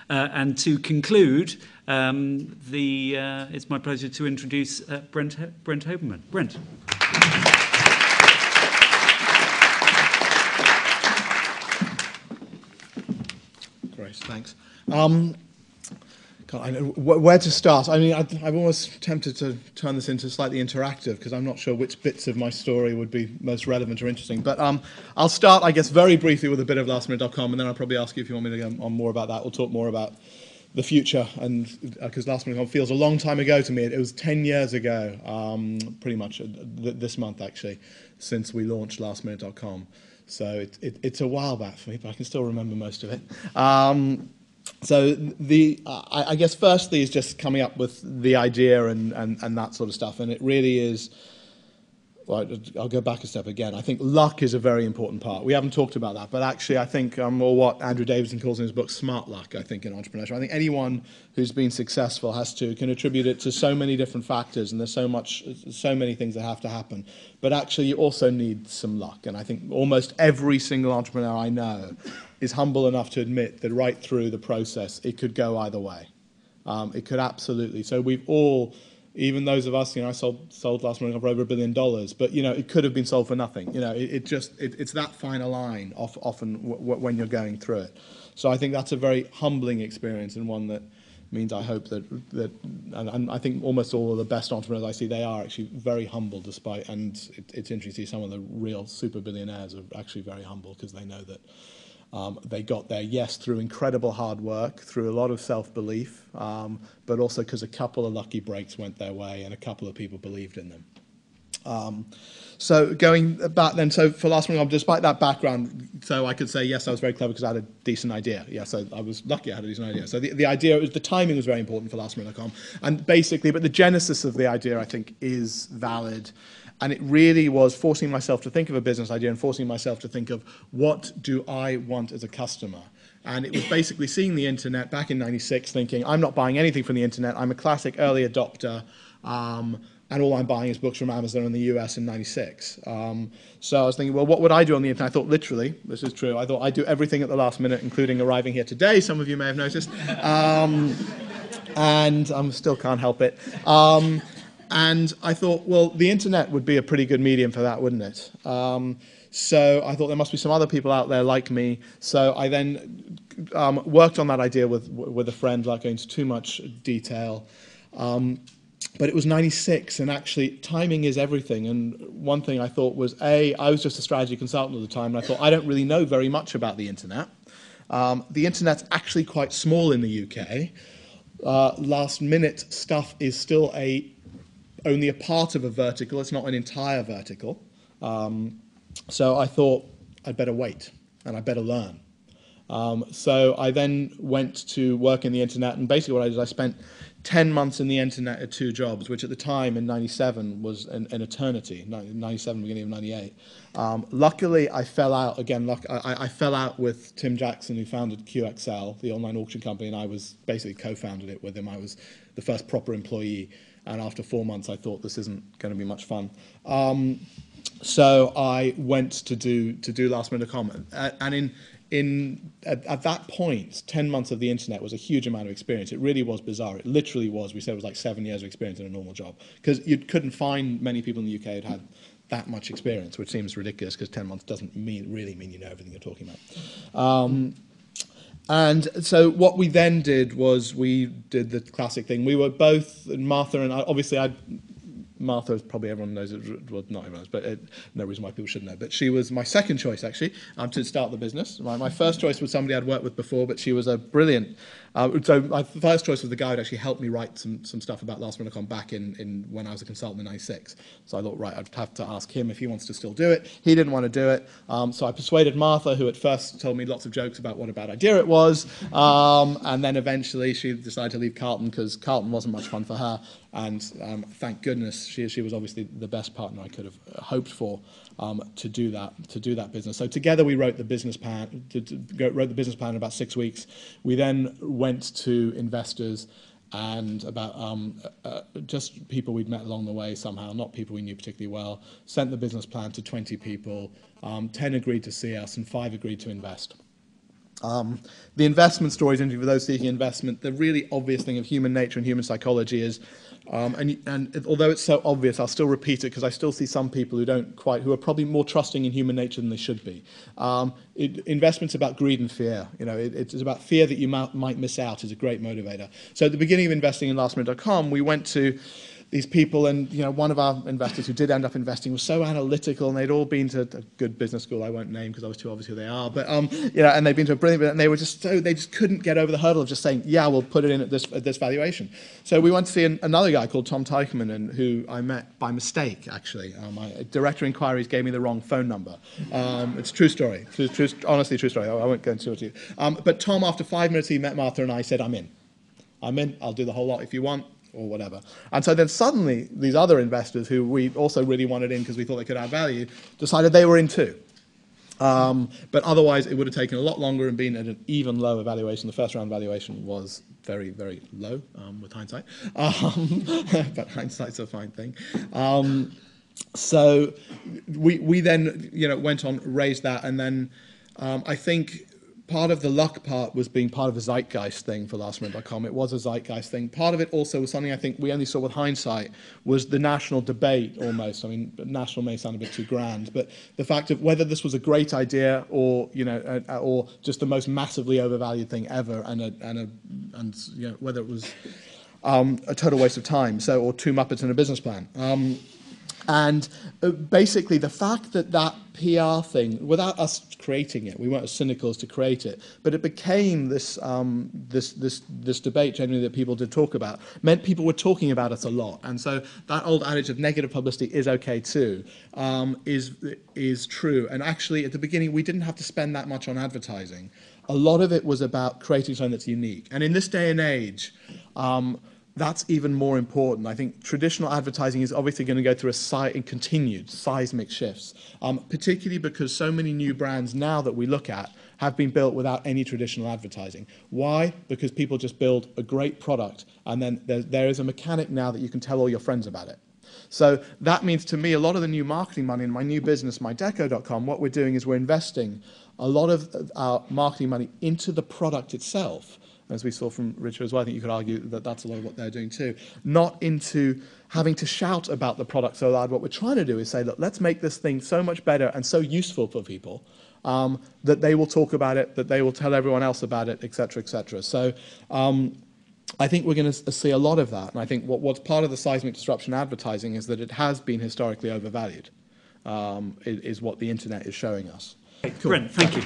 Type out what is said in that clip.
And to conclude, it's my pleasure to introduce Brent Hoberman. Brent. Great, thanks. Where to start? I mean, I'm almost tempted to turn this into slightly interactive because I'm not sure which bits of my story would be most relevant or interesting. But I'll start, I guess, very briefly with a bit of lastminute.com, and then I'll probably ask you if you want me to go on more about that. We'll talk more about the future, and because lastminute.com feels a long time ago to me. It was 10 years ago, pretty much this month, actually, since we launched lastminute.com. So it's a while back for me, but I can still remember most of it. So I guess firstly is just coming up with the idea and that sort of stuff, and it really is. Well, I'll go back a step again. I think luck is a very important part. We haven't talked about that, but actually I think, or what Andrew Davidson calls in his book, smart luck, I think, in entrepreneurship. I think anyone who's been successful can attribute it to so many different factors, and there's so many things that have to happen. But actually you also need some luck, and I think almost every single entrepreneur I know is humble enough to admit that right through the process, it could go either way. It could absolutely. So we've all, even those of us, I sold lastminute.com for over $1 billion, but it could have been sold for nothing. It's that fine a line often when you're going through it. So I think that's a very humbling experience, and one that means I hope that and I think almost all of the best entrepreneurs I see, they are actually very humble despite, and it's interesting to see some of the real super billionaires are actually very humble because they know that they got there, yes, through incredible hard work, through a lot of self-belief, but also because a couple of lucky breaks went their way and a couple of people believed in them. So going back then, so for lastminute.com, despite that background, so I could say, yes, I was very clever because I had a decent idea. Yes, I was lucky I had a decent idea. So the idea, the timing was very important for lastminute.com. And basically, but the genesis of the idea, I think, is valid. And it really was forcing myself to think of a business idea and forcing myself to think of what do I want as a customer. And it was basically seeing the internet back in '96, thinking, I'm not buying anything from the internet. I'm a classic early adopter. And all I'm buying is books from Amazon in the US in '96. So I was thinking, well, what would I do on the internet? I thought, literally, this is true, I thought I'd do everything at the last minute, including arriving here today. Some of you may have noticed. And I still can't help it. And I thought, well, the internet would be a pretty good medium for that, wouldn't it? So I thought there must be some other people out there like me. So I then worked on that idea with a friend, without going into too much detail. But it was '96, and actually timing is everything. And one thing I thought was, I was just a strategy consultant at the time, and I thought, I don't really know very much about the internet. The internet's actually quite small in the UK. Last minute stuff is still only a part of a vertical. It's not an entire vertical. So I thought I'd better wait and I'd better learn. So I then went to work in the internet, and basically what I did, I spent 10 months in the internet at 2 jobs, which at the time in '97 was an eternity, 97, beginning of '98. Luckily, I fell out, again, I fell out with Tim Jackson, who founded QXL, the online auction company, and I was basically co-founded it with him. I was the first proper employee. And after 4 months, I thought this isn't going to be much fun. So I went to do lastminute.com, and at that point, 10 months of the internet was a huge amount of experience. It really was bizarre. It literally was. We said it was like 7 years of experience in a normal job, because you couldn't find many people in the UK who'd had that much experience, which seems ridiculous because 10 months doesn't really mean you know everything you're talking about. And so what we then did was we did the classic thing. We were both, Martha and I, obviously Martha, probably everyone knows it, well, not everyone knows, but no reason why people should know. But she was my second choice, actually, to start the business. My first choice was somebody I'd worked with before, but she was a brilliant. So my first choice was the guy who'd actually helped me write some stuff about lastminute.com back in when I was a consultant in '96. So I thought, right, I'd have to ask him if he wants to still do it. He didn't want to do it. So I persuaded Martha, who at first told me lots of jokes about what a bad idea it was. And then eventually she decided to leave Carlton because Carlton wasn't much fun for her. And thank goodness she was obviously the best partner I could have hoped for to do that business. So together we wrote the business plan. Wrote the business plan in about 6 weeks. We then went to investors and about just people we'd met along the way somehow, not people we knew particularly well. Sent the business plan to 20 people. 10 agreed to see us, and 5 agreed to invest. The investment stories, for those seeking investment, the really obvious thing of human nature and human psychology is, and although it's so obvious, I'll still repeat it because I still see some people who are probably more trusting in human nature than they should be. Investment's about greed and fear. It's about fear that you might miss out is a great motivator. So at the beginning of investing in lastminute.com, we went to these people, and one of our investors who did end up investing was so analytical, and they'd all been to a good business school I won't name because I was too obvious who they are, but and they'd been to a brilliant, and they were they just couldn't get over the hurdle of just saying, yeah, we'll put it in at this valuation. So we went to see another guy called Tom Teichman, and who I met by mistake actually. My director of inquiries gave me the wrong phone number. It's a true story, honestly a true story. I won't go into it with you. But Tom, after 5 minutes, he met Martha and I, said, I'm in. I'll do the whole lot if you want, or whatever. And so then suddenly these other investors who we also really wanted in because we thought they could add value decided they were in too. But otherwise it would have taken a lot longer and been at an even lower valuation. The first round valuation was very, very low with hindsight. But hindsight's a fine thing. So we then went on, raised that, and then I think part of the luck part was being part of a zeitgeist thing for lastminute.com. It was a zeitgeist thing. Part of it also was something I think we only saw with hindsight, was the national debate almost. I mean, national may sound a bit too grand, but the fact of whether this was a great idea or or just the most massively overvalued thing ever, and whether it was a total waste of time, or two Muppets in a business plan. And basically, the fact that PR thing, without us creating it, we weren't as cynical as to create it, but it became this debate generally that people did talk about, meant people were talking about it a lot. And so that old adage of negative publicity is okay too, is true. And actually, at the beginning, we didn't have to spend that much on advertising. A lot of it was about creating something that's unique. And in this day and age, that's even more important. I think traditional advertising is obviously going to go through continued seismic shifts, particularly because so many new brands now that we look at have been built without any traditional advertising. Why? Because people just build a great product, and then there is a mechanic now that you can tell all your friends about it. So that means to me, a lot of the new marketing money in my new business, mydeco.com, what we're doing is we're investing a lot of our marketing money into the product itself. As we saw from Richard as well, I think you could argue that that's a lot of what they're doing too. Not into having to shout about the product so loud. What we're trying to do is say, look, let's make this thing so much better and so useful for people that they will talk about it, that they will tell everyone else about it, et cetera, et cetera. So I think we're going to see a lot of that. And I think what's part of the seismic disruption advertising is that it has been historically overvalued, is what the internet is showing us. Cool. Brent, thank you.